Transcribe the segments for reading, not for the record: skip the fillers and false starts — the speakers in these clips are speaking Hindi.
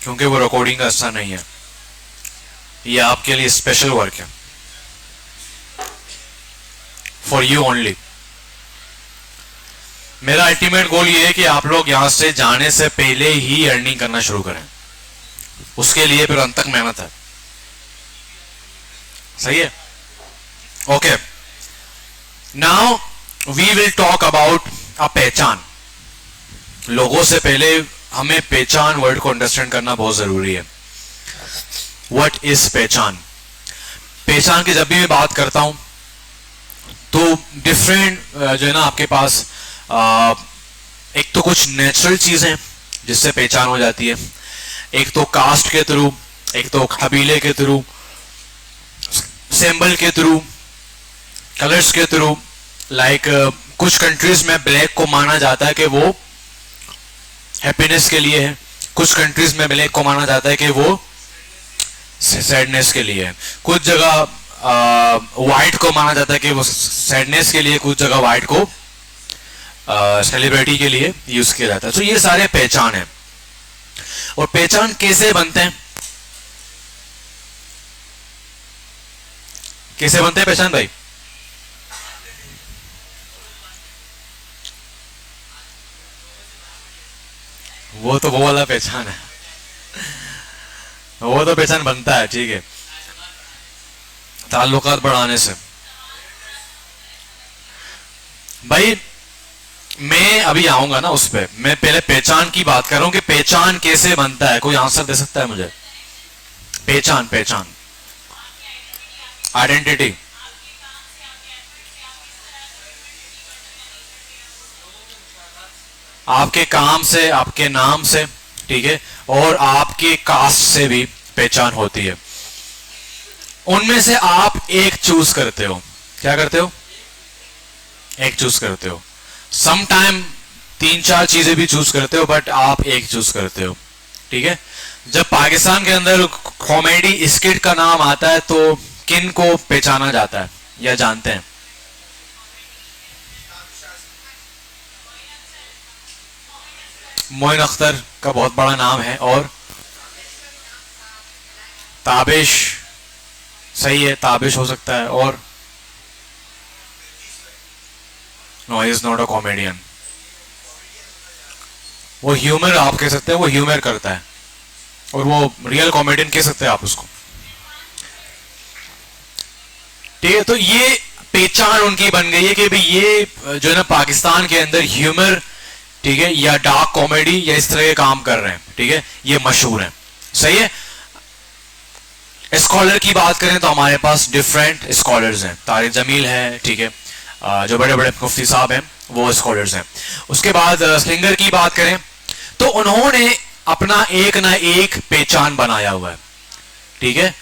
क्योंकि वो रिकॉर्डिंग का हिस्सा नहीं है, ये आपके लिए स्पेशल वर्क है, फॉर यू ओनली। मेरा अल्टीमेट गोल ये है कि आप लोग यहां से जाने से पहले ही अर्निंग करना शुरू करें, उसके लिए फिर अंत तक मेहनत है। सही है? Okay, now we will talk about a पहचान। लोगों से पहले हमें पहचान वर्ड को अंडरस्टैंड करना बहुत जरूरी है। व्हाट इज पहचान? पहचान की जब भी मैं बात करता हूं तो डिफरेंट जो है ना आपके पास एक तो कुछ नेचुरल चीजें जिससे पहचान हो जाती है, एक तो कास्ट के थ्रू, एक तो कबीले के थ्रू, सिंबल के थ्रू, कलर्स के थ्रू। लाइक कुछ कंट्रीज में ब्लैक को माना जाता है कि वो हैप्पीनेस के लिए है, कुछ कंट्रीज में ब्लैक को माना जाता है कि वो सैडनेस के लिए है, कुछ जगह व्हाइट को माना जाता है कि वो सैडनेस के लिए, कुछ जगह व्हाइट को सेलिब्रिटी के लिए यूज किया जाता है। तो ये सारे पहचान है। और पहचान कैसे बनते हैं? कैसे बनते हैं पहचान भाई? वो तो वो वाला पहचान है, वो तो पहचान बनता है, ठीक है, ताल्लुकात बढ़ाने से। भाई मैं अभी आऊंगा ना उस पे, मैं पहले पहचान की बात कर रहा हूं कि पहचान कैसे बनता है। कोई आंसर दे सकता है मुझे? पहचान, पहचान, आइडेंटिटी। आपके काम से, आपके नाम से, ठीक है, और आपके कास्ट से भी पहचान होती है। उनमें से आप एक चूज करते हो। क्या करते हो? एक चूज करते हो। सम टाइम 3-4 चीजें भी चूज करते हो, बट आप एक चूज करते हो, ठीक है। जब पाकिस्तान के अंदर कॉमेडी स्किट का नाम आता है तो किन को पहचाना जाता है या जानते हैं? मोइन अख्तर का बहुत बड़ा नाम है, और ताबिश, सही है, ताबिश हो सकता है, और no, he is not a comedian. वो ह्यूमर आप कह सकते हैं, वो ह्यूमर करता है, और वो रियल कॉमेडियन कह सकते हैं आप उसको, ठीक है। तो ये पहचान उनकी बन गई है कि भाई ये जो है ना पाकिस्तान के अंदर ह्यूमर, ठीक है, या डार्क कॉमेडी या इस तरह के काम कर रहे हैं, ठीक है, ये मशहूर है। सही है। स्कॉलर की बात करें तो हमारे पास डिफरेंट स्कॉलर्स हैं। तारिक जमील है, ठीक है, जो बड़े बड़े मुफ्ती साहब हैं वो स्कॉलर्स हैं। उसके बाद स्लिंगर की बात करें तो उन्होंने अपना एक ना एक पहचान बनाया हुआ है, ठीक है,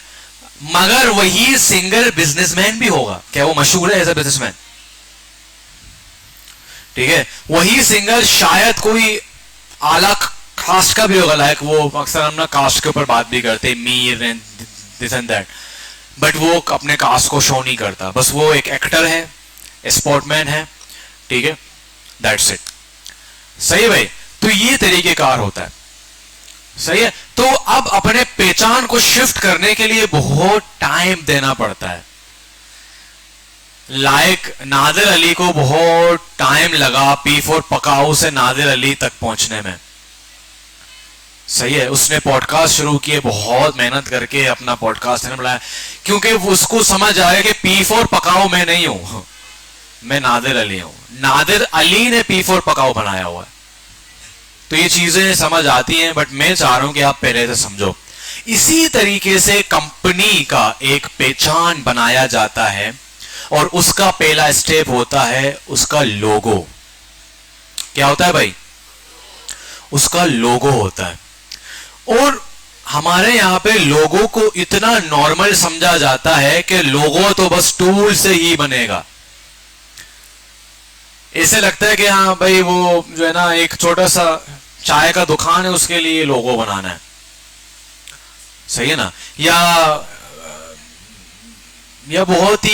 मगर वही सिंगर बिजनेसमैन भी होगा। क्या वो मशहूर है एज ए बिजनेसमैन? ठीक है, वही सिंगर शायद कोई आला कास्ट का भी होगा। लाइक वो अक्सर हम ना कास्ट के ऊपर बात भी करते हैं, Mir and this and that, but वो अपने कास्ट को शो नहीं करता, बस वो एक एक्टर है, स्पोर्टमैन है, ठीक है, दैट्स इट। सही है भाई। तो ये तरीकेकार होता है। सही है। तो अब अपने पहचान को शिफ्ट करने के लिए बहुत टाइम देना पड़ता है। लाइक नादिर अली को बहुत टाइम लगा P4 पकाऊ से नादिर अली तक पहुंचने में। सही है। उसने पॉडकास्ट शुरू किए, बहुत मेहनत करके अपना पॉडकास्ट ने बनाया, क्योंकि उसको समझ आया कि P4 पकाऊ मैं नहीं हूं, मैं नादिर अली हूं। नादिर अली ने P4 पकाऊ बनाया हुआ है। तो ये चीजें समझ आती हैं, बट मैं चाह रहा हूं कि आप पहले से समझो। इसी तरीके से कंपनी का एक पहचान बनाया जाता है, और उसका पहला स्टेप होता है उसका लोगो। क्या होता है भाई? उसका लोगो होता है। और हमारे यहां पे लोगो को इतना नॉर्मल समझा जाता है कि लोगो तो बस टूल से ही बनेगा। ऐसे लगता है कि हाँ भाई वो जो है ना एक छोटा सा चाय का दुकान है, उसके लिए लोगो बनाना है। सही है ना। या बहुत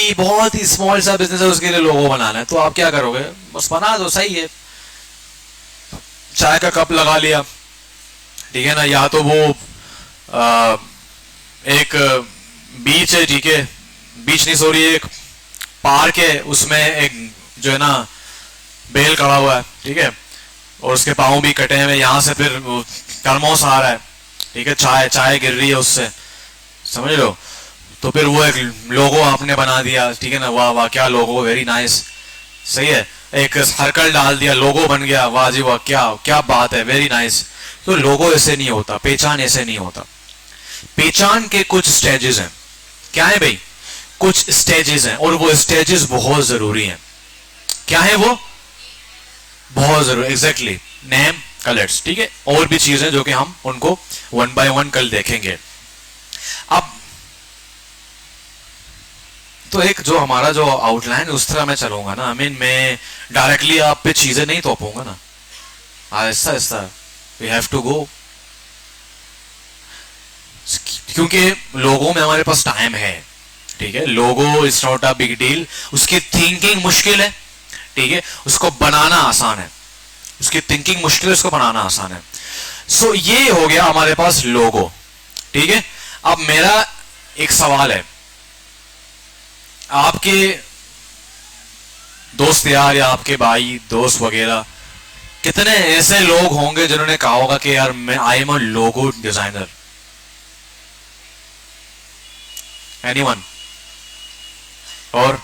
ही स्मॉल सा बिजनेस है, उसके लिए लोगो बनाना है, तो आप क्या करोगे? बस बना दो, सही है, चाय का कप लगा लिया, ठीक है ना। या तो वो आ, एक बीच है, ठीक है, बीच नहीं सॉरी, एक पार्क है, उसमें एक जो है ना बेल खड़ा हुआ है, ठीक है, और उसके पाँव भी कटे हुए, यहाँ से फिर टर्मोस आ रहा है, ठीक है, चाय चाय गिर रही है उससे, समझ लो। तो फिर वो एक लोगो आपने बना दिया, ठीक है ना, वाह वाह क्या लोगो, वेरी नाइस, सही है, एक सर्कल डाल दिया, लोगो बन गया, वाह जी वाह, क्या क्या बात है, वेरी नाइस। तो लोगो ऐसे नहीं होता, पहचान ऐसे नहीं होता। पहचान के कुछ स्टेजेस हैं। क्या है भाई? कुछ स्टेजेस हैं, और वो स्टेजेस बहुत जरूरी हैं। क्या है वो? बहुत जरूरी, एग्जैक्टली, नेम, कलर्स, ठीक है, और भी चीजें जो कि हम उनको वन बाय वन कल देखेंगे। अब तो एक जो हमारा जो आउटलाइन उस तरह मैं चलूंगा ना, मैं डायरेक्टली आप पे चीजें नहीं थोपूंगा ना, Aahista Aahista we have to go, क्योंकि लोगों में हमारे पास टाइम है, ठीक है, लोगो is not a big deal, उसकी थिंकिंग मुश्किल है, ठीक है, उसको बनाना आसान है, उसकी थिंकिंग मुश्किल है, उसको बनाना आसान है। सो ये हो गया हमारे पास लोगो, ठीक है। अब मेरा एक सवाल है, आपके दोस्त यार या आपके भाई दोस्त वगैरह कितने ऐसे लोग होंगे जिन्होंने कहा होगा कि यार मैं I am a logo designer? Anyone? और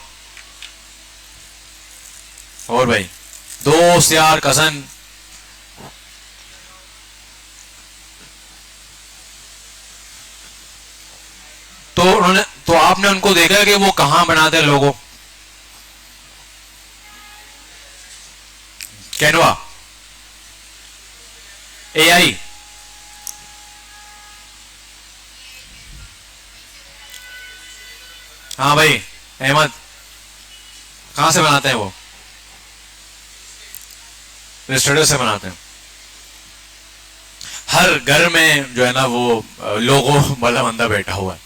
भाई, दोस्त यार, कजन? तो उन्होंने, तो आपने उनको देखा कि वो कहां बनाते हैं लोगो? Canva, AI? हाँ भाई, अहमद, कहां से बनाते हैं वो? स्टूडियो से बनाते हैं। हर घर में जो है ना वो लोगो वाला बंदा बैठा हुआ है।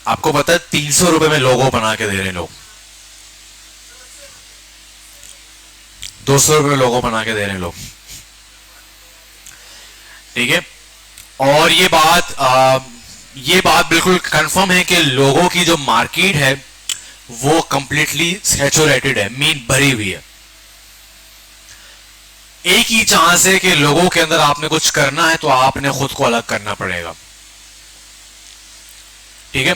आपको पता है 300 रुपए में लोगो बना के दे रहे हैं लोग, 200 रुपए में लोगो बना के दे रहे हैं लोग, ठीक है। और ये बात बिल्कुल कंफर्म है कि लोगों की जो मार्केट है वो कंप्लीटली सैचुरेटेड है, मीन भरी हुई है। एक ही चांस है कि लोगों के अंदर आपने कुछ करना है तो आपने खुद को अलग करना पड़ेगा, ठीक है।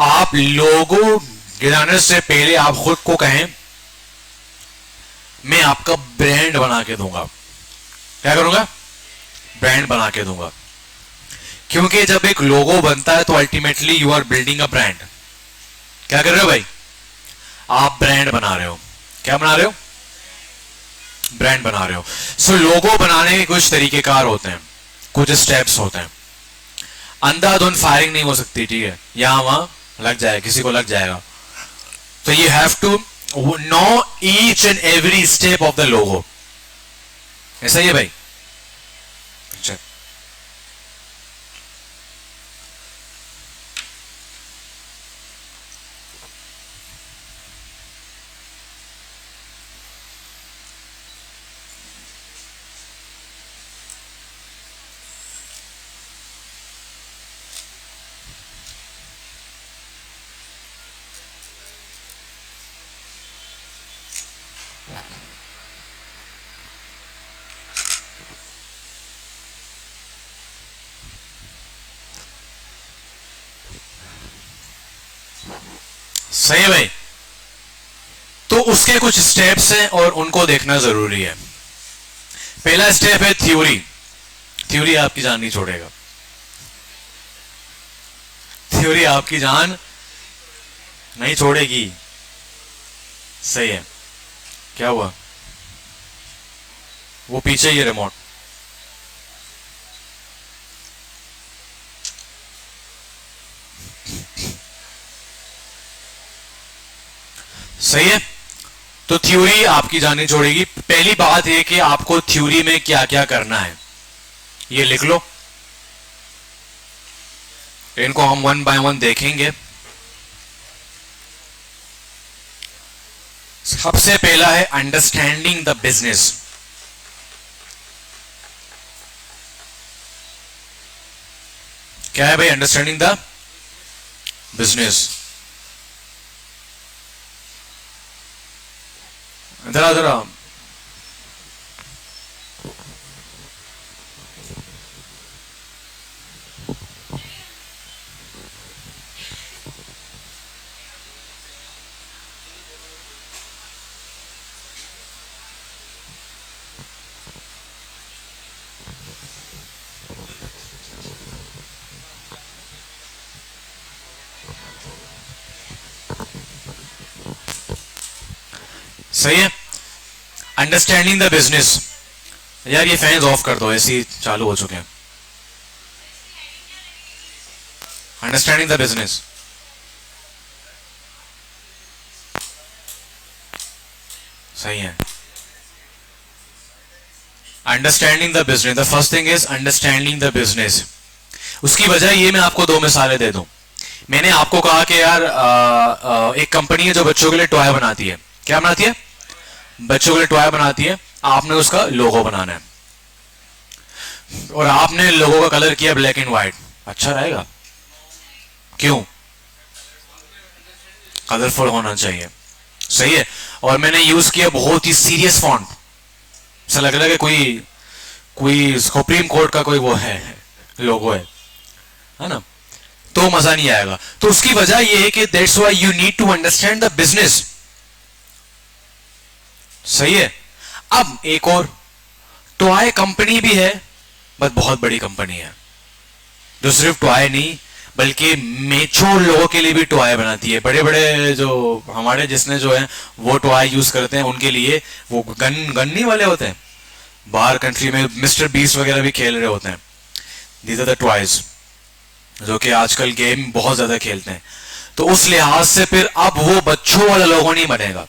आप लोगो डिजाइनर से पहले आप खुद को कहें मैं आपका ब्रांड बना के दूंगा। क्या करूंगा? ब्रांड बना के दूंगा, क्योंकि जब एक लोगो बनता है तो ultimately you are building a brand. क्या कर रहे हो भाई? आप ब्रांड बना रहे हो। क्या बना रहे हो? ब्रांड बना रहे हो। सो लोगो बनाने के कुछ तरीकेकार होते हैं, कुछ स्टेप्स होते हैं। अंधाधुंध फायरिंग नहीं हो सकती, ठीक है, यहां वहां लग जाए, किसी को लग जाएगा। तो you have to know each and every step of the logo. ऐसा ही है भाई? अच्छा, सही है भाई। तो उसके कुछ स्टेप्स हैं और उनको देखना जरूरी है। पहला स्टेप है थ्योरी। थ्योरी आपकी जान नहीं छोड़ेगा, थ्योरी आपकी जान नहीं छोड़ेगी। सही है। क्या हुआ? वो पीछे ही है रिमोट। सही है। तो थ्योरी आपकी जान नहीं छोड़ेगी। पहली बात है कि आपको थ्योरी में क्या क्या करना है, ये लिख लो। इनको हम वन बाय वन देखेंगे। सबसे पहला है अंडरस्टैंडिंग द बिजनेस। क्या है भाई? Understanding the business. इधर आ, इधर आ। सही है। Understanding the business. यार ये फैंस ऑफ कर दो, ऐसे ही चालू हो चुके हैं। Understanding the business. सही है। Understanding the business, the first thing is understanding the business. उसकी वजह ये मैं आपको दो मिसालें दे दूं। मैंने आपको कहा कि यार एक कंपनी है जो बच्चों के लिए टॉय बनाती है। क्या बनाती है? बच्चों के लिए टॉय बनाती है। आपने उसका लोगो बनाना है और आपने लोगो का कलर किया ब्लैक एंड व्हाइट। अच्छा रहेगा? क्यों? कलरफुल होना चाहिए। सही है। और मैंने यूज किया बहुत ही सीरियस फॉन्ट, ऐसा लग रहा है कि कोई कोई सुप्रीम कोर्ट का कोई वो है लोगो है ना, तो मजा नहीं आएगा। तो उसकी वजह यह है कि that's why you need to understand the business. सही है। अब एक और टॉय कंपनी भी है, बस बहुत बड़ी कंपनी है जो सिर्फ टॉय नहीं बल्कि मेच्योर लोगों के लिए भी टॉय बनाती है। बड़े बड़े जो हमारे जिसने जो है वो टॉय यूज करते हैं, उनके लिए वो गन्नी वाले होते हैं, बाहर कंट्री में मिस्टर बीस्ट वगैरह भी खेल रहे होते हैं। दीज आर द टॉयज जो कि आजकल गेम बहुत ज्यादा खेलते हैं। तो उस लिहाज से फिर अब वो बच्चों वाला लोगो नहीं बनेगा,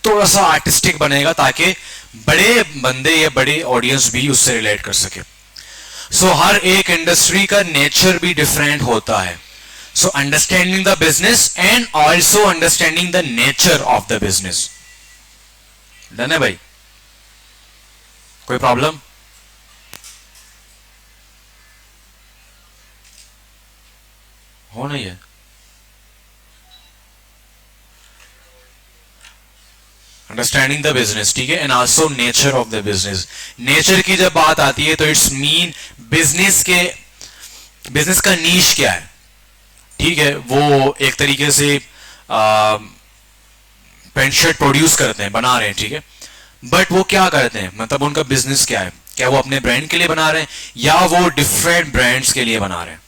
थोड़ा सा आर्टिस्टिक बनेगा ताकि बड़े बंदे या बड़े ऑडियंस भी उससे रिलेट कर सके। सो हर एक इंडस्ट्री का नेचर भी डिफरेंट होता है। So understanding the business and also understanding the nature of the business. Done है भाई? कोई प्रॉब्लम? हो नहीं है? अंडरस्टैंडिंग द बिजनेस, ठीक है, and also nature of the business. Nature की जब बात आती है तो इट्स मीन बिजनेस का नीश क्या है। ठीक है, वो एक तरीके से पेंट शर्ट प्रोड्यूस करते हैं, बना रहे हैं, ठीक है, बट वो क्या करते हैं, मतलब उनका बिजनेस क्या है? क्या वो अपने ब्रांड के लिए बना रहे हैं या वो डिफरेंट ब्रांड्स के लिए बना रहे हैं?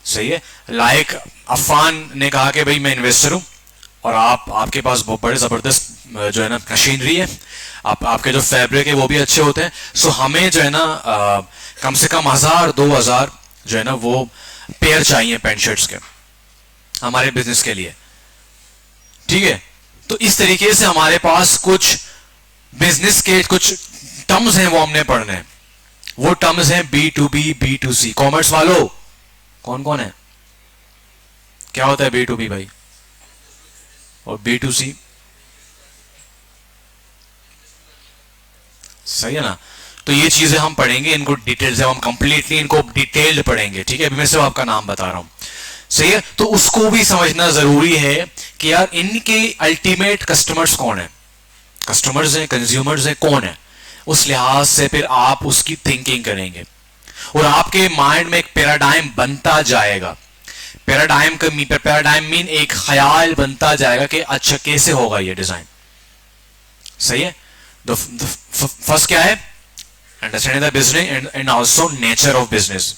सही है। लाइक अफान ने कहा कि भाई मैं इन्वेस्टर हूं और आपके पास बहुत बड़े जबरदस्त जो है ना मशीनरी है, आपके जो फैब्रिक है वो भी अच्छे होते हैं, सो हमें जो है ना कम से कम 1000-2000 जो है ना वो पेयर चाहिए पेंट शर्ट्स के हमारे बिजनेस के लिए। ठीक है, तो इस तरीके से हमारे पास कुछ बिजनेस के कुछ टर्म्स हैं वो हमने पढ़ने हैं। वो टर्म्स हैं B2B, B2C। कॉमर्स वालों कौन कौन है? क्या होता है B2B भाई और B2C? सही है ना? तो ये चीजें हम पढ़ेंगे, इनको डिटेल से हम कंप्लीटली इनको डिटेल्ड पढ़ेंगे। ठीक है, अभी मैं सिर्फ आपका नाम बता रहा हूं। सही है, तो उसको भी समझना जरूरी है कि यार इनके अल्टीमेट कस्टमर्स कौन है, कस्टमर्स हैं, कंज्यूमर्स हैं, कौन है। उस लिहाज से फिर आप उसकी थिंकिंग करेंगे और आपके माइंड में एक पैराडाइम बनता जाएगा। पैराडाइम मीन एक ख्याल बनता जाएगा कि अच्छा कैसे होगा ये डिजाइन। सही है। फर्स्ट क्या है? Understanding the business and also nature of business.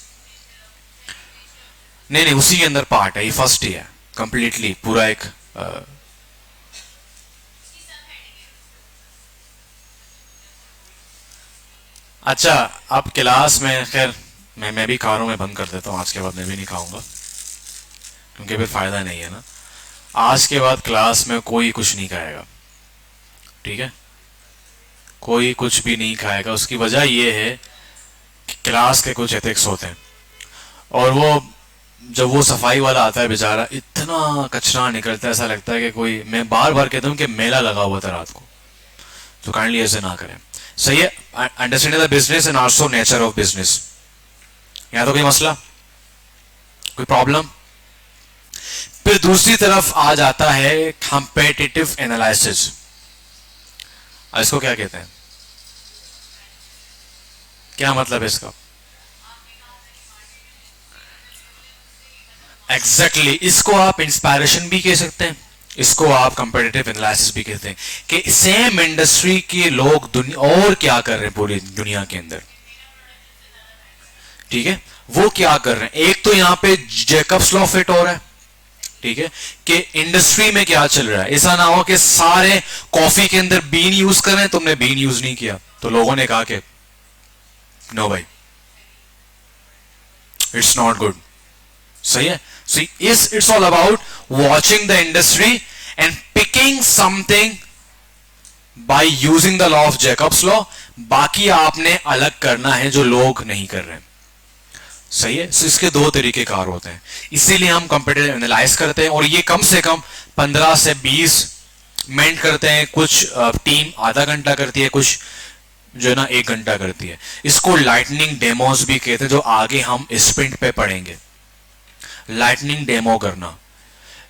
नहीं, उसी के अंदर पार्ट है, ये फर्स्ट ही है कंप्लीटली पूरा एक अच्छा, अब क्लास में खैर मैं भी खा रहा हूं, मैं बंद कर देता हूं, आज के बाद मैं भी नहीं खाऊंगा क्योंकि फिर फायदा नहीं है ना। आज के बाद क्लास में कोई कुछ नहीं खाएगा, ठीक है, कोई कुछ भी नहीं खाएगा। उसकी वजह यह है कि क्लास के कुछ एथिक्स होते हैं और वो जब वो सफाई वाला आता है बेचारा, इतना कचरा निकलता है, ऐसा लगता है कि कोई, मैं बार बार कहता हूं कि मेला लगा हुआ था रात को, तो काइंडली ऐसे ना करें। सही है। Understanding the business and also nature of business. या तो कोई मसला, कोई प्रॉब्लम? फिर दूसरी तरफ आ जाता है कंपेटिटिव एनालिसिस। इसको क्या कहते हैं? क्या मतलब है इसका? एग्जैक्टली इसको आप इंस्पायरेशन भी कह सकते हैं, इसको आप कंपेटिटिव एनालिसिस भी कहते हैं कि सेम इंडस्ट्री के लोग दुनिया और क्या कर रहे हैं पूरी दुनिया के अंदर, ठीक है, वो क्या कर रहे हैं। एक तो यहां पे जैकब्स लॉ फिट हो रहा है, ठीक है, कि इंडस्ट्री में क्या चल रहा है। ऐसा ना हो कि सारे कॉफी के अंदर बीन यूज कर रहे हैं, तुमने बीन यूज नहीं किया, तो लोगों ने कहा कि नो भाई, इट्स नॉट गुड। सही है। So it's all about watching the industry and picking something by using the law of Jacobs law. बाकी आपने अलग करना है जो लोग नहीं कर रहे हैं। सही है। सो इसके दो तरीके कार होते हैं, इसीलिए हम कंपेटिटिव एनालाइज करते हैं, और ये कम से कम 15 से 20 मिनट करते हैं। कुछ टीम आधा घंटा करती है, कुछ जो है ना 1 घंटा करती है। इसको लाइटनिंग डेमोस भी कहते हैं, जो आगे हम स्प्रिंट पे पढ़ेंगे। लाइटनिंग डेमो करना,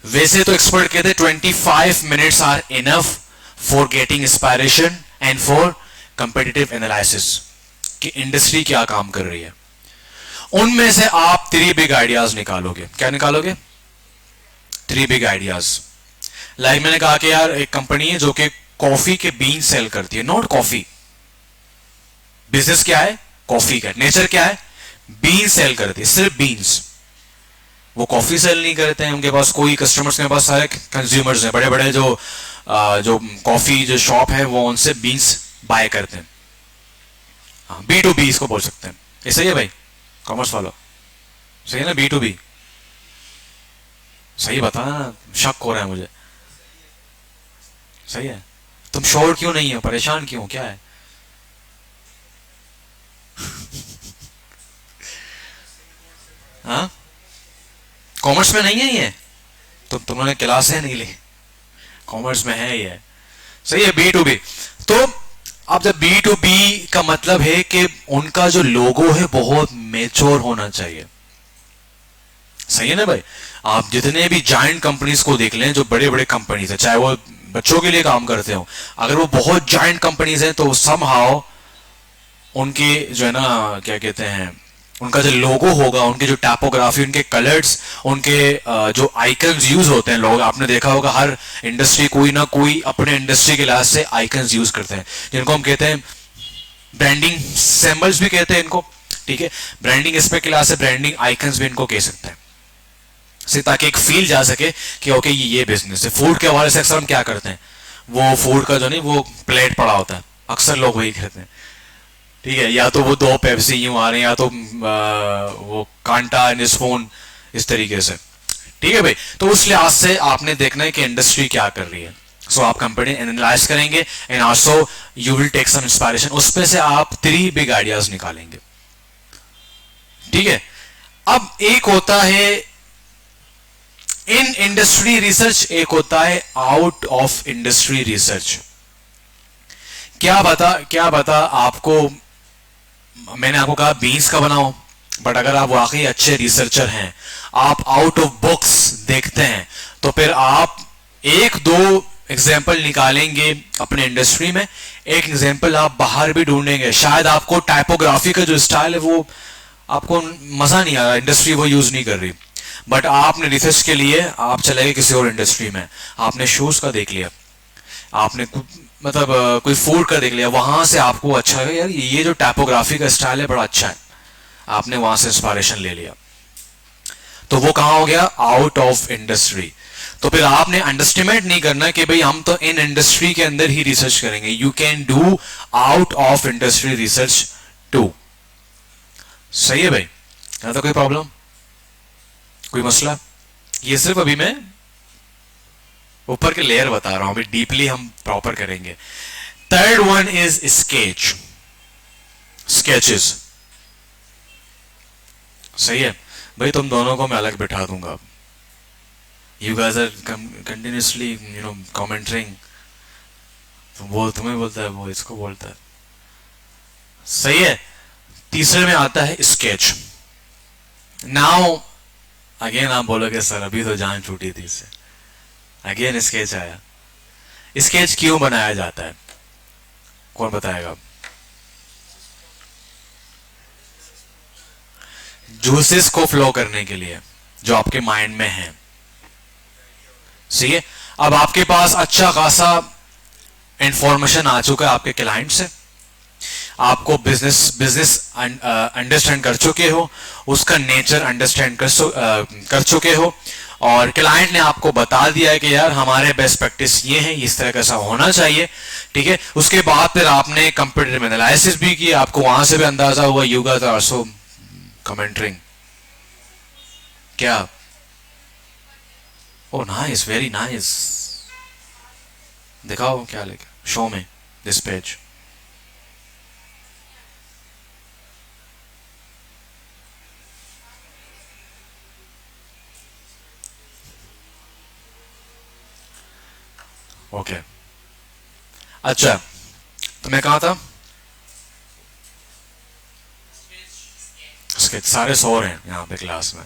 वैसे तो एक्सपर्ट कहते हैं 25 minutes are enough for getting inspiration and for competitive analysis कि इंडस्ट्री क्या काम कर रही है। उनमें से आप 3 बिग आइडियाज निकालोगे। क्या निकालोगे? 3 बिग आइडियाज। लाइक मैंने कहा कि यार एक कंपनी है जो कि कॉफी के बीन सेल करती है, नॉट कॉफी। बिजनेस क्या है? कॉफी का। नेचर क्या है? बीन सेल करती है, सिर्फ बीन्स। वो कॉफी सेल नहीं करते हैं, उनके पास कोई कस्टमर्स, के पास सारे कंज्यूमर्स हैं, बड़े बड़े जो कॉफी जो शॉप है वो उनसे बीन्स बाय करते हैं। हाँ, B2B इसको बोल सकते हैं। ये सही है भाई, कॉमर्स वालों? सही है ना? B2B सही बताना, शक हो रहा है मुझे। सही है। तुम श्योर क्यों नहीं हो? परेशान क्यों? क्या है? हाँ, कॉमर्स में नहीं है ये? तुमने क्लासें नहीं ली, कॉमर्स में है ये। सही है। B2B। तो अब जब B2B का मतलब है कि उनका जो लोगो है बहुत मेच्योर होना चाहिए। सही है ना भाई? आप जितने भी जायंट कंपनीज को देख लें, जो बड़े बड़े कंपनीज है, चाहे वो बच्चों के लिए काम करते हो, अगर वो बहुत जायंट कंपनीज हैं तो समहाउ उनके जो है ना क्या कहते हैं, उनका जो लोगो होगा, उनके जो टाइपोग्राफी, उनके कलर्स, उनके जो आइकन्स यूज होते हैं, लोग आपने देखा होगा हर इंडस्ट्री कोई ना कोई अपने इंडस्ट्री के लिहाज से आइकन्स यूज करते हैं, जिनको हम कहते हैं ब्रांडिंग सिंबल्स भी कहते हैं इनको। ठीक है, ब्रांडिंग एस्पेक्ट के लिहाज से ब्रांडिंग आइकन्स भी इनको कह सकते हैं, ताकि एक फील जा सके कि ओके ये बिजनेस है। फूड के हवाले से अक्सर हम क्या करते हैं, वो फूड का जो नहीं वो प्लेट पड़ा होता है, अक्सर लोग वही कहते हैं। ठीक है, या तो वो 2 पेप्सी यूं आ रहे हैं, या तो वो कांटा एंड स्पून, इस तरीके से। ठीक है भाई, तो उस लिहाज से आपने देखना है कि इंडस्ट्री क्या कर रही है। सो आप कंपनी एनालाइज करेंगे and also you will take some inspiration, उसमें से आप 3 बिग आइडियाज निकालेंगे। ठीक है, अब एक होता है इन इंडस्ट्री रिसर्च, एक होता है आउट ऑफ इंडस्ट्री रिसर्च। क्या बता आपको, मैंने आपको कहा बीन्स का बनाओ, बट अगर आप वाकई अच्छे रिसर्चर हैं, आप आउट ऑफ बुक्स देखते हैं, तो फिर आप 1-2 एग्जाम्पल निकालेंगे अपने इंडस्ट्री में, एक एग्जाम्पल आप बाहर भी ढूंढेंगे। शायद आपको टाइपोग्राफी का जो स्टाइल है वो आपको मजा नहीं आ रहा, इंडस्ट्री वो यूज नहीं कर रही, बट आपने रिसर्च के लिए आप चले गए किसी और इंडस्ट्री में, आपने शूज का देख लिया, आपने मतलब कोई फूड का देख लिया, वहां से आपको अच्छा है यार ये जो टाइपोग्राफी का स्टाइल है बड़ा अच्छा है, आपने वहां से इंस्पायरेशन ले लिया, तो वो कहां हो गया? Out of industry. तो फिर आपने अंडरस्टिमेट नहीं करना कि भाई हम तो इन इंडस्ट्री के अंदर ही रिसर्च करेंगे। You can do out of industry research too. सही है भाई? यहां तो कोई प्रॉब्लम, कोई मसला? ये सिर्फ अभी मैं ऊपर के लेयर बता रहा हूं, अभी डीपली हम प्रॉपर करेंगे। 3rd one is sketch, sketches. सही है भाई, तुम दोनों को मैं अलग बिठा दूंगा। You guys are continuously commenting, वो तुम्हें बोलता है, वो इसको बोलता है। सही है। तीसरे में आता है स्केच। नाउ अगेन आप बोलोगे सर अभी तो जान छूटी थी इससे, अगेन स्केच आया। स्केच क्यों बनाया जाता है, कौन बताएगा? जूसेस को फ्लो करने के लिए जो आपके माइंड में है। सही है, अब आपके पास अच्छा खासा इंफॉर्मेशन आ चुका है आपके क्लाइंट से, आपको बिजनेस बिजनेस अंडरस्टैंड कर चुके हो, उसका नेचर अंडरस्टैंड कर चुके हो, और क्लाइंट ने आपको बता दिया है कि यार हमारे बेस्ट प्रैक्टिस ये है, इस तरह का ऐसा होना चाहिए। ठीक है, उसके बाद फिर आपने कंप्यूटर एनालिसिस भी किया, आपको वहां से भी अंदाजा हुआ यू गाइस आर आल्सो कमेंटरिंग। क्या? ओ नाइस, वेरी नाइस, दिखाओ क्या लेके, शो में दिस पेज। ओके अच्छा, तो मैं कहा था उसके सारे सो रहे हैं यहाँ पे क्लास में,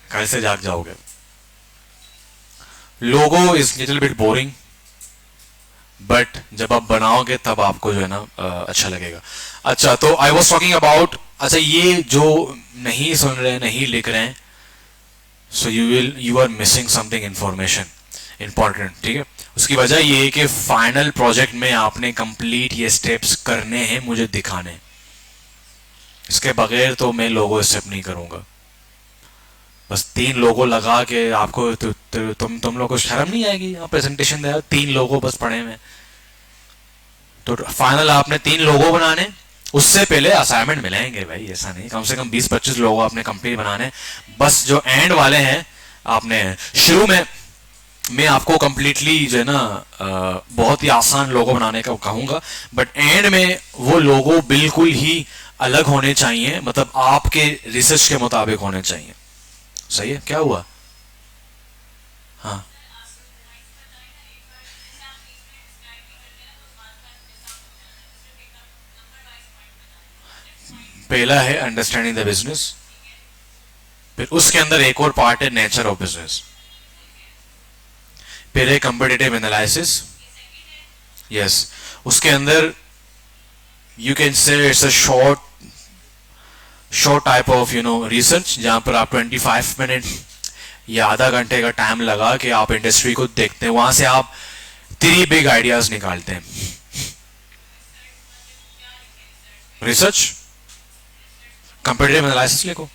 कल से जाग जाओगे। लोगो is little bit boring, but जब आप बनाओगे तब आपको जो है ना अच्छा लगेगा। अच्छा, तो आई वॉज टॉकिंग अबाउट, अच्छा ये जो नहीं सुन रहे हैं, नहीं लिख रहे हैं, so you are missing something information important. ठीक है, उसकी वजह ये है कि फाइनल प्रोजेक्ट में आपने कंप्लीट ये स्टेप्स करने हैं, मुझे दिखाने हैं। इसके बगैर तो मैं लोगो स्टेप नहीं करूंगा। बस 3 लोगो लगा के आपको तुम लोग को शर्म नहीं आएगी? यहाँ प्रेजेंटेशन दे 3 लोगो बस पड़े हुए, तो फाइनल आपने 3 लोगो बनाने। उससे पहले असाइनमेंट मिलेंगे भाई, ऐसा नहीं, कम से कम 20-25 लोगो आपने कंप्लीट बनाने। बस जो एंड वाले हैं आपने शुरू में, मैं आपको कंप्लीटली जो है ना बहुत ही आसान लोगो बनाने का कहूंगा, बट एंड में वो लोगो बिल्कुल ही अलग होने चाहिए, मतलब आपके रिसर्च के मुताबिक होने चाहिए। सही है, क्या हुआ? हाँ, पहला है अंडरस्टैंडिंग द बिजनेस, फिर उसके अंदर एक और पार्ट है नेचर ऑफ बिजनेस, फिर है कंपेटिटिव एनालिसिस। यस, उसके अंदर you can say it's a short type of research, जहां पर आप 25 मिनट या आधा घंटे का टाइम लगा के आप इंडस्ट्री को देखते हैं, वहां से आप 3 बिग आइडियाज निकालते हैं। रिसर्च, कंपेटिटिव एनालिसिस लिखो।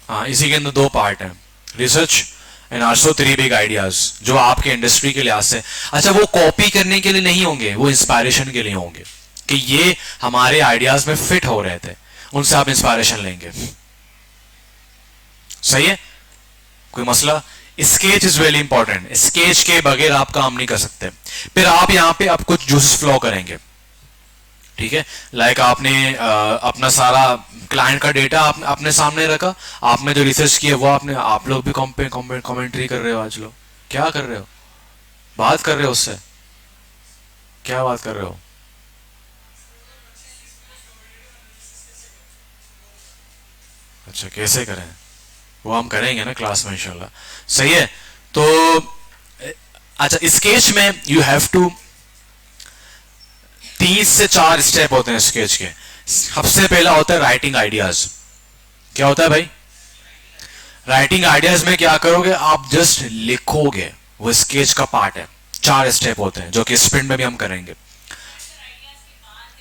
हाँ, इसी के अंदर 2 पार्ट हैं, research and also 3 big ideas, जो आपके इंडस्ट्री के लिहाज से। अच्छा, वो कॉपी करने के लिए नहीं होंगे, वो इंस्पायरेशन के लिए होंगे कि ये हमारे आइडियाज में फिट हो रहे थे, उनसे आप इंस्पायरेशन लेंगे। सही है, कोई मसला? Sketch is very important, sketch के बगैर आप काम नहीं कर सकते। फिर आप यहाँ पे आप कुछ जूस फ्लो करेंगे। ठीक है, लाइक आपने अपना सारा क्लाइंट का डेटा आपने सामने रखा, आपने जो रिसर्च किया वो आपने, आप लोग भी कमेंट्री कर रहे हो। आज लोग क्या कर रहे हो? बात कर रहे हो उससे, क्या बात कर रहे हो? अच्छा, कैसे करें? वो हम करेंगे ना क्लास में इंशाल्लाह। सही है, तो अच्छा, स्केच में यू हैव टू 3 से 4 स्टेप होते हैं स्केच के। सबसे पहला होता है राइटिंग आइडियाज। क्या होता है भाई? राइटिंग आइडियाज में क्या करोगे आप? जस्ट लिखोगे, वो स्केच का पार्ट है। 4 स्टेप होते हैं जो कि स्प्रिंट में भी हम करेंगे।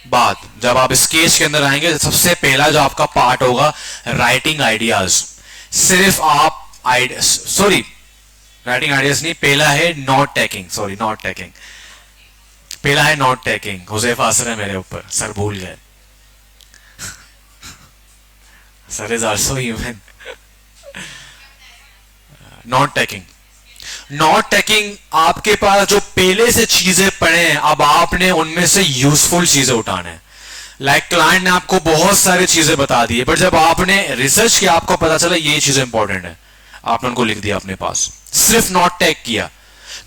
बाद जब आप स्केच के अंदर आएंगे, सबसे पहला जो आपका पार्ट होगा राइटिंग आइडियाज। सिर्फ आप सॉरी, राइटिंग आइडियाज नहीं, पहला है note taking. Sorry, note taking पहला है, नोट टेकिंग। हुजैफा असर है मेरे ऊपर, सर भूल गए। Sir is also human. Note taking, note taking आपके पास जो पहले से चीजें पढ़े हैं, अब आपने उनमें से यूजफुल चीजें उठाने हैं। लाइक क्लाइंट ने आपको बहुत सारी चीजें बता दी है, बट जब आपने रिसर्च किया आपको पता चला ये चीजें इंपॉर्टेंट है, आपने उनको लिख दिया अपने पास, सिर्फ नोट टेक किया।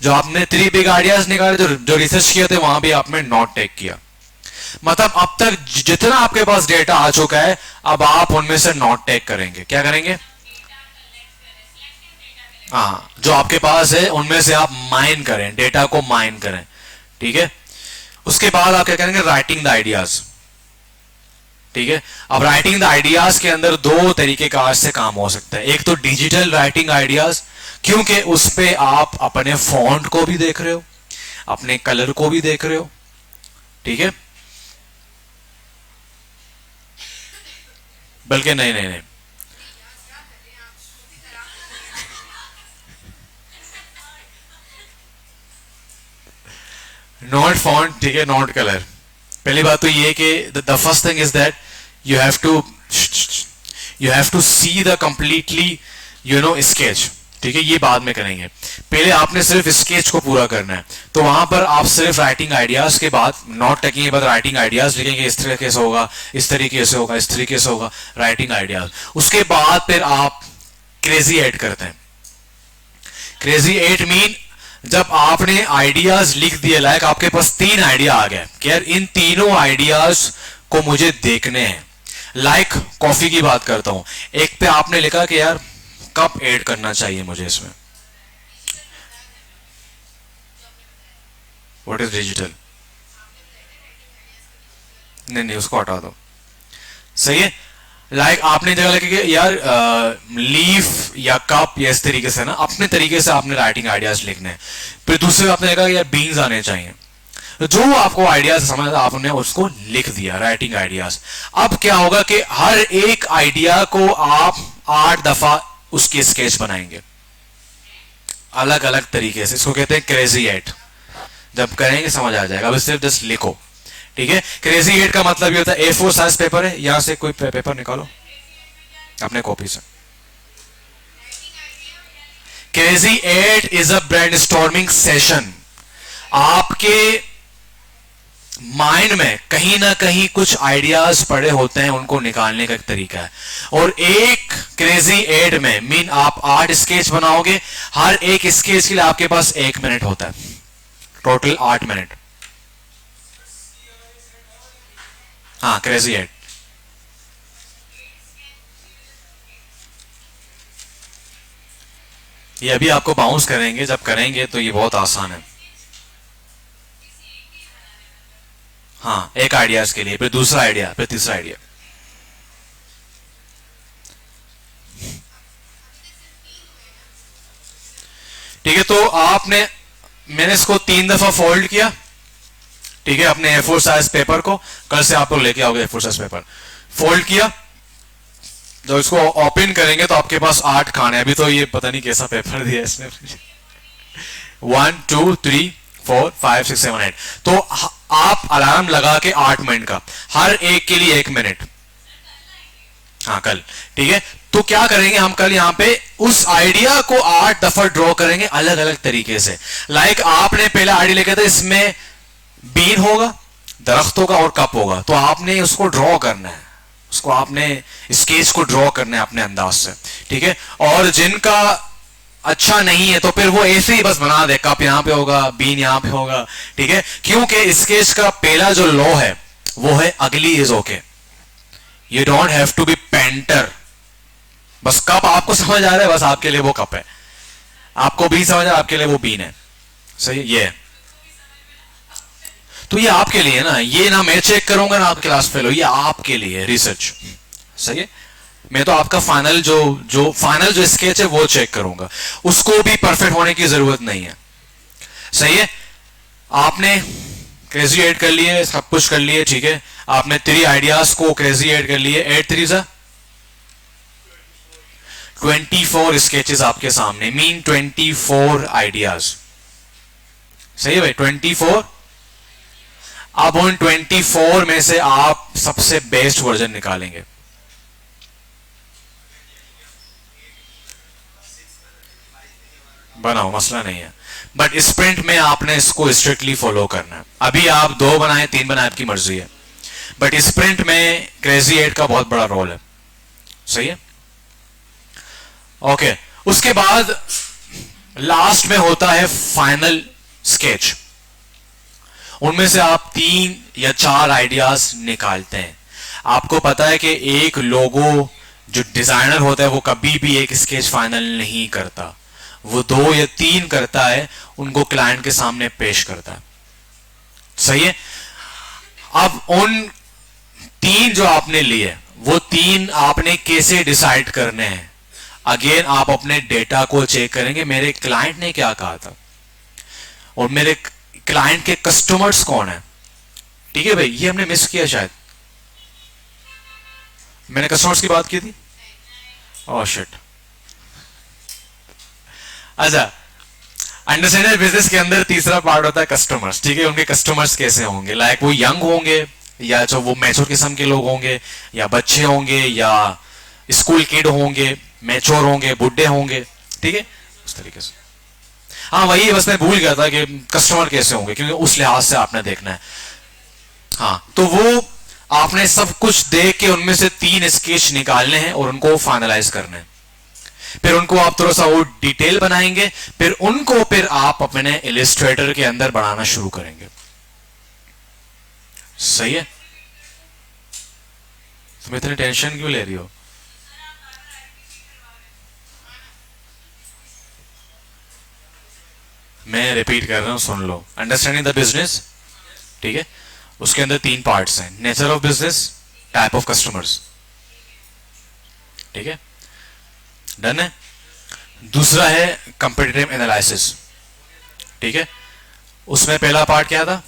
जो आपने 3 बिग आइडियाज निकाले, जो रिसर्च किए थे, वहां भी आपने नोट टेक किया। मतलब अब तक जितना आपके पास डेटा आ चुका है, अब आप उनमें से नोट टेक करेंगे। क्या करेंगे? हाँ, जो आपके पास है उनमें से आप माइन करें, डेटा को माइन करें। ठीक है, उसके बाद आप क्या करेंगे? Writing the ideas. ठीक है, अब राइटिंग द आइडियाज के अंदर 2 तरीके का आज से काम हो सकता है। एक तो डिजिटल राइटिंग आइडियाज, क्योंकि उस पे आप अपने फॉन्ट को भी देख रहे हो, अपने कलर को भी देख रहे हो। ठीक है, बल्कि नहीं नहीं नहीं, नॉट फॉन्ट, ठीक है, नॉट कलर। पहली बात तो ये कि the first thing is that you have to see the completely sketch. ठीक है, ये बाद में करेंगे, पहले आपने सिर्फ स्केच को पूरा करना है। तो वहां पर आप सिर्फ राइटिंग आइडियाज के बाद, नॉट टेकिंग के बाद राइटिंग आइडियाज लिखेंगे, इस तरीके से होगा, इस तरीके से होगा, इस तरीके से होगा, राइटिंग आइडियाज। उसके बाद फिर आप क्रेजी ऐड करते हैं। क्रेजी एट मीन जब आपने आइडियाज लिख दिए, लाइक आपके पास 3 आइडिया आ गए कि यार इन तीनों आइडियाज को मुझे देखने हैं। लाइक कॉफी की बात करता हूं, एक पे आपने लिखा कि यार कप ऐड करना चाहिए मुझे इसमें। What is digital? नहीं नहीं, उसको हटा दो। सही है, लाइक आपने जगह लिखा कि यार लीफ या कप या इस तरीके से ना, अपने तरीके से आपने राइटिंग आइडियाज लिखने हैं। फिर दूसरे आपने लिखा कि यार बीन्स आने चाहिए। जो आपको आइडियाज समझ आपने उसको लिख दिया, राइटिंग आइडियाज। अब क्या होगा कि हर एक आइडिया को आप 8 दफा उसकी स्केच बनाएंगे अलग अलग तरीके से। इसको कहते हैं क्रेजी एट। जब करेंगे समझ आ जाएगा, अभी सिर्फ जस्ट लिखो। ठीक है, क्रेजी एट का मतलब ये होता है A4 साइज पेपर है, यहां से कोई पेपर निकालो अपने कॉपी से। Crazy eight is a brainstorming session. आपके माइंड में कहीं ना कहीं कुछ आइडियाज पड़े होते हैं, उनको निकालने का एक तरीका है। और एक क्रेजी एट में मीन आप 8 स्केच बनाओगे, हर एक स्केच के लिए आपके पास 1 मिनट होता है, टोटल 8 मिनट। हाँ, क्रेजी एट। ये अभी आपको बाउंस करेंगे, जब करेंगे तो ये बहुत आसान है। हाँ, एक आइडियाज के लिए, फिर दूसरा आइडिया, फिर तीसरा आइडिया। ठीक है, तो मैंने इसको 3 दफा फोल्ड किया। ठीक है, अपने A4 साइज पेपर को, कल से आप लोग लेके आओगे A4 साइज पेपर, फोल्ड किया। जब इसको ओपन करेंगे तो आपके पास 8 खाने। अभी तो ये पता नहीं कैसा पेपर दिया इसने। 1 2 3 4 5 6 7 8। तो आप अलार्म लगा के 8 मिनट का, हर एक के लिए 1 मिनट। हाँ, कल। ठीक है, तो क्या करेंगे हम कल यहां पे उस आइडिया को 8 दफा ड्रॉ करेंगे अलग अलग तरीके से। लाइक आपने पहला आइडिया लिखा था, इसमें बीन होगा, दरख्त होगा और कप होगा। तो आपने उसको ड्रॉ करना है, उसको आपने स्केच को ड्रॉ करना है अपने अंदाज से। ठीक है, और जिनका अच्छा नहीं है तो फिर वो ऐसे ही बस बना दे, कप यहां पे होगा, बीन यहां पे होगा। ठीक है, क्योंकि स्केच का पहला जो लॉ है वो है ugly is okay. You don't have to be painter. बस कप आपको समझ आ रहा है, बस आपके लिए वो कप है। आपको बीन समझ आ रहा है, आपके लिए वो बीन है। सही, ये है। तो ये आपके लिए ना, ये ना मैं चेक करूंगा ना आप क्लास फेल हो, ये आपके लिए रिसर्च। सही है, मैं तो आपका फाइनल जो स्केच है वो चेक करूंगा, उसको भी परफेक्ट होने की जरूरत नहीं है। सही है, आपने क्रेजी ऐड कर लिए, सब कुछ कर लिए। ठीक है, आपने 3 आइडियाज को क्रेजी ऐड कर लिए। 8 3 24 स्केचेस आपके सामने, मीन 24 आइडियाज। सही है भाई, 24। अब उन 24 में से आप सबसे बेस्ट वर्जन निकालेंगे। बनाओ, मसला नहीं है, बट स्प्रिंट में आपने इसको स्ट्रिक्टली फॉलो करना है। अभी आप 2 बनाए 3 बनाए आपकी मर्जी है, बट स्प्रिंट में क्रेजी एट का बहुत बड़ा रोल है। सही है, ओके। उसके बाद लास्ट में होता है फाइनल स्केच। उनमें से आप 3 या 4 आइडियाज निकालते हैं। आपको पता है कि एक लोगो जो डिजाइनर होता है वो कभी भी एक स्केच फाइनल नहीं करता, वो 2 या 3 करता है, उनको क्लाइंट के सामने पेश करता है। सही है। अब उन 3 जो आपने लिए, वो 3 आपने कैसे डिसाइड करने हैं? अगेन आप अपने डेटा को चेक करेंगे, मेरे क्लाइंट ने क्या कहा था और मेरे क्लाइंट के कस्टमर्स कौन है। ठीक है भाई, ये हमने मिस किया शायद। मैंने कस्टमर्स की बात की थी। Oh shit. अच्छा, अंडरस्टैंडिंग बिजनेस के अंदर तीसरा पार्ट होता है कस्टमर्स। ठीक है, उनके कस्टमर्स कैसे होंगे? लाइक वो यंग होंगे, या जो वो मैच्योर किस्म के लोग होंगे, या बच्चे होंगे, या स्कूल किड होंगे, मैच्योर होंगे, बुढ़े होंगे। ठीक है, उस तरीके से। हाँ वही, बस मैं भूल गया था कि कस्टमर कैसे होंगे, क्योंकि उस लिहाज से आपने देखना है। हाँ, तो वो आपने सब कुछ देख के उनमें से 3 स्केच निकालने हैं और उनको फाइनलाइज करने हैं। फिर उनको आप थोड़ा सा वो डिटेल बनाएंगे, फिर आप अपने इलिस्ट्रेटर के अंदर बनाना शुरू करेंगे। सही है। तुम इतनी टेंशन क्यों ले रही हो? मैं रिपीट कर रहा हूं, सुन लो। अंडरस्टैंडिंग द बिजनेस, ठीक है, उसके अंदर 3 पार्ट्स हैं। Nature of business, type of customers. ठीक है, डन है। दूसरा है कंपेटिटिव एनालिसिस। ठीक है, उसमें पहला पार्ट क्या था?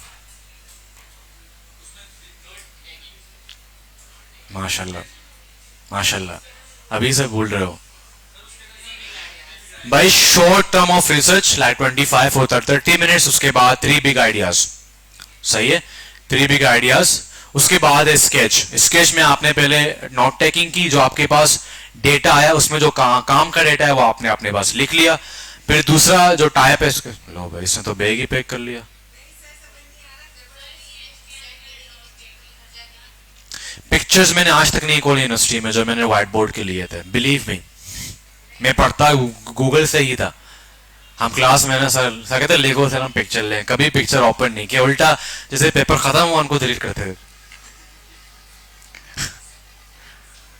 माशाल्लाह माशाल्लाह, अभी से भूल रहे हो भाई। Short term of research like 25 और 30 मिनट्स, उसके बाद 3 बिग आइडियाज। सही है, 3 बिग आइडियाज। उसके बाद है स्केच। स्केच में आपने पहले नोट टेकिंग की, जो आपके पास डेटा आया उसमें जो काम का डेटा है वो आपने अपने पास लिख लिया। फिर दूसरा जो टाइप है, लो भाई इसने तो बैग ही पैक कर लिया। पिक्चर्स मैंने आज तक नहीं खोली यूनिवर्सिटी में, जो मैंने व्हाइट बोर्ड के लिए थे। बिलीव मी, मैं पढ़ता गूगल से ही था। हम क्लास में ना सर कहते लिखो सर हम पिक्चर लें, कभी पिक्चर ओपन नहीं किया, उल्टा जैसे पेपर खत्म हुआ उनको डिलीट करते थे।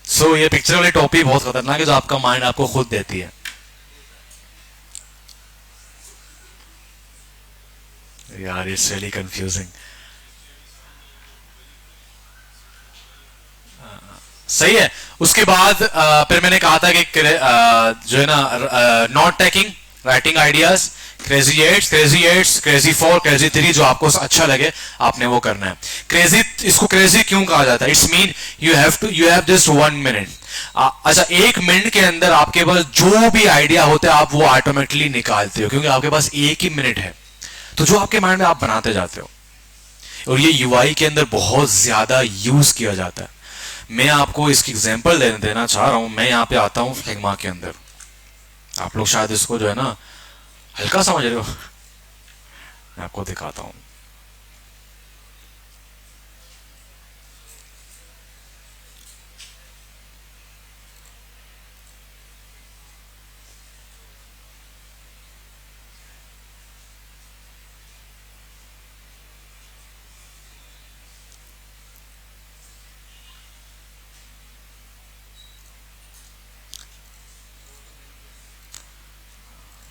सो ये पिक्चर वाली टॉपिक बहुत खतरनाक है, जो आपका माइंड आपको खुद देती है। यार इट्स रियली कंफ्यूजिंग। सही है। उसके बाद फिर मैंने कहा था कि जो है ना note taking, writing ideas, crazy 8, crazy 4, crazy 3, जो आपको अच्छा लगे आपने वो करना है। क्रेजी, इसको क्रेजी क्यों कहा जाता है? It's mean you have just 1 minute. अच्छा, 1 मिनट के अंदर आपके पास जो भी आइडिया होता है आप वो ऑटोमेटिकली निकालते हो, क्योंकि आपके पास 1 ही मिनट है। तो जो आपके माइंड में आप बनाते जाते हो, और ये यूआई के अंदर बहुत ज्यादा यूज किया जाता है। मैं आपको इसकी एग्जांपल देना चाह रहा हूं। मैं यहां पे आता हूं फिग्मा के अंदर। आप लोग शायद इसको जो है ना हल्का समझ रहे हो, मैं आपको दिखाता हूं।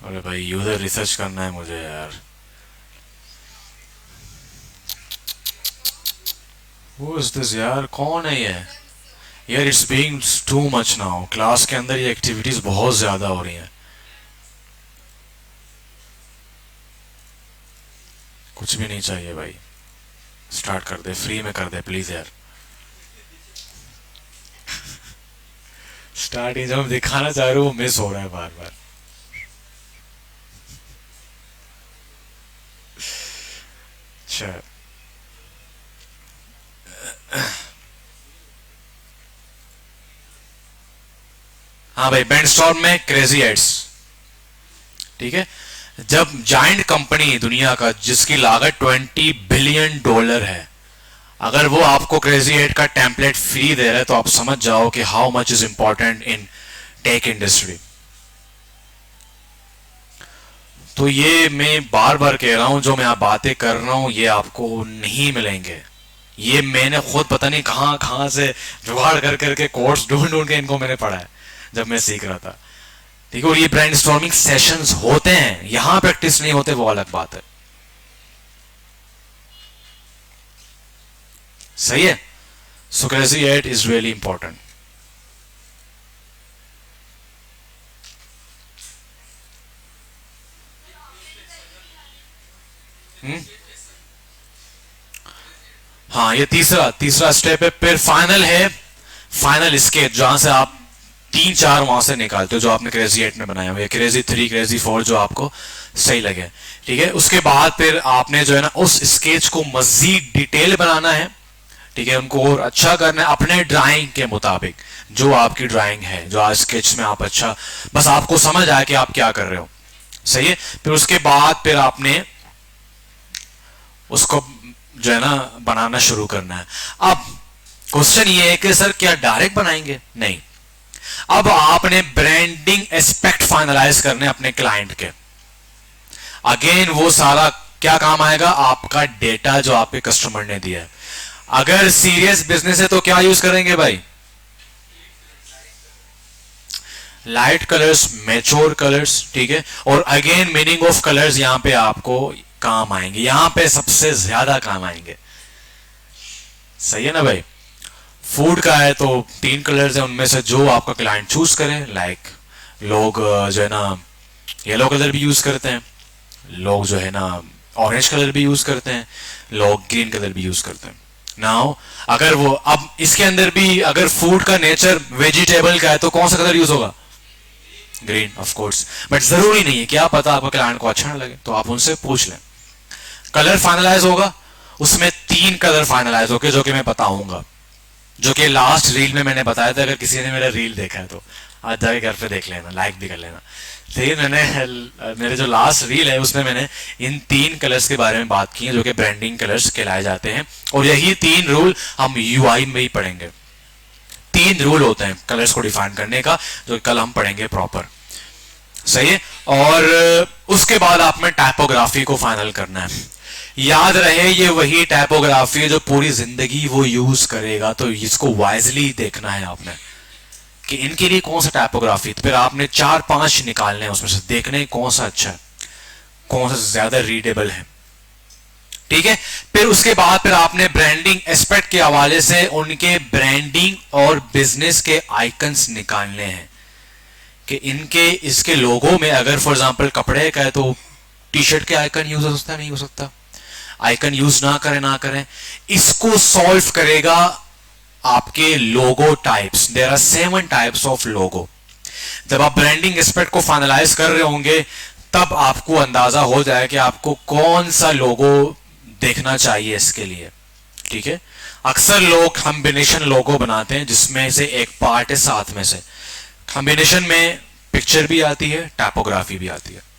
अरे भाई यूजर रिसर्च करना है मुझे यार। Who is this यार, कौन है ये? यार it's being too much now. Class के अंदर ये एक्टिविटीज बहुत ज्यादा हो रही हैं। कुछ भी नहीं चाहिए भाई, स्टार्ट कर दे, फ्री में कर दे प्लीज यार। स्टार्टिंग जब हम दिखाना चाह रहे हो वो मिस हो रहा है बार बार। अच्छा, हाँ भाई, ब्रेनस्टॉर्म में क्रेजी एड्स। ठीक है, जब जाइंट कंपनी दुनिया का जिसकी लागत $20 बिलियन है, अगर वो आपको क्रेजी एड का टेम्पलेट फ्री दे रहा है, तो आप समझ जाओ कि how much is important in tech industry. तो ये मैं बार बार कह रहा हूं, जो मैं आप बातें कर रहा हूं ये आपको नहीं मिलेंगे। ये मैंने खुद पता नहीं कहां कहां से जुगाड़ कर करके कोर्स ढूंढ ढूंढ के इनको मैंने पढ़ा है जब मैं सीख रहा था। ठीक है, और ये ब्रेनस्टॉर्मिंग सेशंस होते हैं, यहां प्रैक्टिस नहीं होते वो अलग बात है। सही है। So crazy eight is really important. हाँ, ये तीसरा तीसरा स्टेप है। फिर फाइनल है, फाइनल स्केच, जहां से आप तीन चार वहां से निकालते हो जो आपने क्रेजी 8 में बनाया हुआ है, क्रेजी 3, क्रेजी 4, जो आपको सही लगे। ठीक है, उसके बाद फिर आपने जो है ना उस स्केच को मजीद डिटेल बनाना है। ठीक है, उनको और अच्छा करना है अपने ड्राइंग के मुताबिक, जो आपकी ड्राइंग है, जो आज स्केच में आप अच्छा, बस आपको समझ आए कि आप क्या कर रहे हो। सही है। फिर उसके बाद फिर आपने उसको जो है ना बनाना शुरू करना है। अब क्वेश्चन ये है कि सर क्या डायरेक्ट बनाएंगे? नहीं, अब आपने ब्रांडिंग एस्पेक्ट फाइनलाइज करने अपने क्लाइंट के। अगेन वो सारा क्या काम आएगा? आपका डेटा जो आपके कस्टमर ने दिया है। अगर सीरियस बिजनेस है तो क्या यूज करेंगे भाई? Light colours, mature colours. ठीक है, और अगेन मीनिंग ऑफ कलर्स यहां पे आपको काम आएंगे, यहां पे सबसे ज्यादा काम आएंगे। सही है ना भाई? फूड का है तो 3 कलर्स है, उनमें से जो आपका क्लाइंट चूज करे। लाइक लोग जो है ना येलो कलर भी यूज करते हैं, लोग जो है ना ऑरेंज कलर भी यूज करते हैं, लोग ग्रीन कलर भी यूज करते हैं। नाउ अगर वो, अब इसके अंदर भी अगर फूड का नेचर वेजिटेबल का है तो कौन सा कलर यूज होगा? Green, of course. बट जरूरी नहीं है, क्या पता आपका क्लाइंट को अच्छा ना लगे, तो आप उनसे पूछ लें। कलर फाइनलाइज होगा, उसमें 3 कलर फाइनलाइज होके, जो कि मैं बताऊंगा, जो कि लास्ट रील में मैंने बताया था। अगर किसी ने मेरा रील देखा है तो आज जाके घर पे देख लेना, लाइक भी कर लेना। फिर मैंने मेरे जो लास्ट रील है उसमें मैंने इन 3 कलर्स के बारे में बात की है, जो कि ब्रांडिंग कलर्स कहलाए जाते हैं। और यही 3 रूल हम यूआई में ही पढ़ेंगे। 3 रूल होते हैं कलर्स को डिफाइन करने का, जो कल हम पढ़ेंगे प्रॉपर। सही है। और उसके बाद आपने टाइपोग्राफी को फाइनल करना है। याद रहे ये वही टाइपोग्राफी है जो पूरी जिंदगी वो यूज करेगा, तो इसको वाइजली देखना है आपने कि इनके लिए कौन सा टाइपोग्राफी। फिर आपने 4-5 निकालने हैं उसमें से, देखने कौन सा अच्छा है, कौन सा ज्यादा रीडेबल है। ठीक है, फिर उसके बाद फिर आपने ब्रांडिंग एस्पेक्ट के हवाले से उनके ब्रांडिंग और बिजनेस के आइकन्स निकालने हैं कि इनके इसके लोगों में, अगर फॉर एग्जांपल कपड़े का है तो टी शर्ट के आइकन यूज हो सकता है, नहीं हो सकता? आइकन यूज ना करें ना करें, इसको सॉल्व करेगा आपके logo types. There are 7 types of logo. जब आप ब्रांडिंग एस्पेक्ट को फाइनलाइज कर रहे होंगे तब आपको अंदाजा हो जाए कि आपको कौन सा लोगो देखना चाहिए इसके लिए। ठीक है, अक्सर लोग कॉम्बिनेशन लोगो बनाते हैं जिसमें से एक पार्ट है साथ में से। कॉम्बिनेशन में पिक्चर भी आती है, टाइपोग्राफी भी आती है।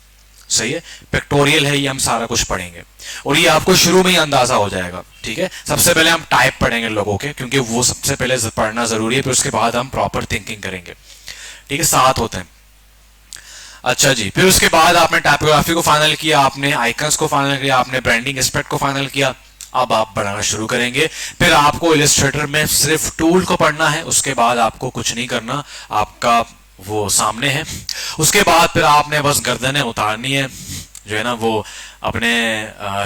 सही है, पिक्टोरियल है, ये हम सारा कुछ पढ़ेंगे और ये आपको शुरू में ही अंदाजा हो जाएगा। ठीक है, सबसे पहले हम टाइप पढ़ेंगे लोगों के, क्योंकि वो सबसे पहले पढ़ना जरूरी है, फिर उसके बाद हम प्रॉपर थिंकिंग करेंगे। ठीक है, 7 होते हैं। अच्छा जी, फिर उसके बाद आपने टाइपोग्राफी को फाइनल किया, आपने आइकन्स को फाइनल किया, आपने ब्रांडिंग एस्पेक्ट को फाइनल किया। अब आप बनाना शुरू करेंगे। फिर आपको इलस्ट्रेटर में सिर्फ टूल को पढ़ना है, उसके बाद आपको कुछ नहीं करना, आपका वो सामने है। उसके बाद फिर आपने बस गर्दनें उतारनी है, जो है ना वो अपने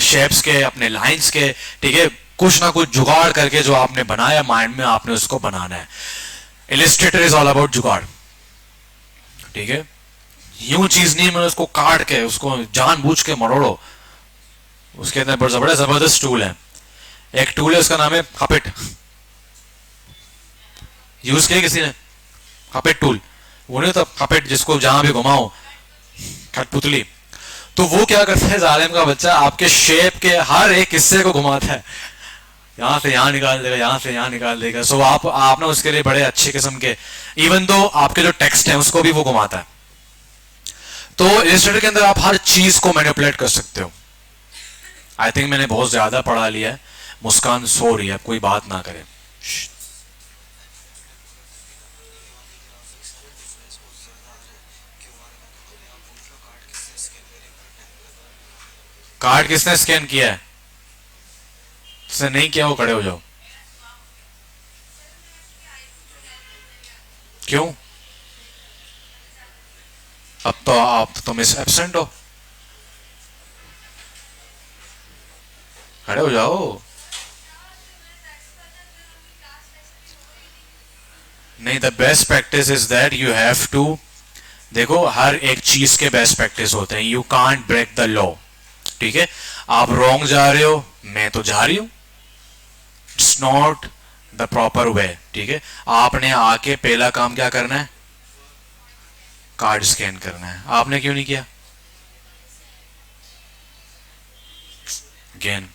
शेप्स के, अपने लाइंस के। ठीक है, कुछ ना कुछ जुगाड़ करके जो आपने बनाया माइंड में, आपने उसको बनाना है। इलस्ट्रेटर इज ऑल अबाउट जुगाड़। ठीक है, यूं चीज नहीं मैं उसको काट के उसको जानबूझ के मरोड़ो। उसके अंदर बड़ा जबरदस्त टूल है, एक टूल है उसका नाम है कपेट। यूज किया किसी ने कपेट टूल? वो नहीं, तो कपेट जिसको जहां भी घुमाओ कठपुतली। तो वो क्या करता है जालिम का बच्चा, आपके शेप के हर एक हिस्से को घुमाता है, यहां से यहां निकाल देगा, यहां से यहां निकाल देगा। सो आप ना उसके लिए बड़े अच्छे किस्म के, इवन दो आपके जो टेक्स्ट है उसको भी वो घुमाता है। तो इलस्ट्रेटर के अंदर आप हर चीज को मैनिपुलेट कर सकते हो। आई थिंक मैंने बहुत ज्यादा पढ़ा लिया है। मुस्कान सो रही है, कोई बात ना करे। कार्ड किसने स्कैन किया है? जिसने नहीं किया वो खड़े हो जाओ। क्यों? अब तो आप तो मिस एब्सेंट हो, खड़े हो जाओ। नहीं, the best practice is that you have to, देखो हर एक चीज के बेस्ट प्रैक्टिस होते हैं, you can't break the law. ठीक है, आप रॉन्ग जा रहे हो, मैं तो जा रही हूं, it's not the proper way. ठीक है, आपने आके पहला काम क्या करना है? कार्ड स्कैन करना है। आपने क्यों नहीं किया? अगेन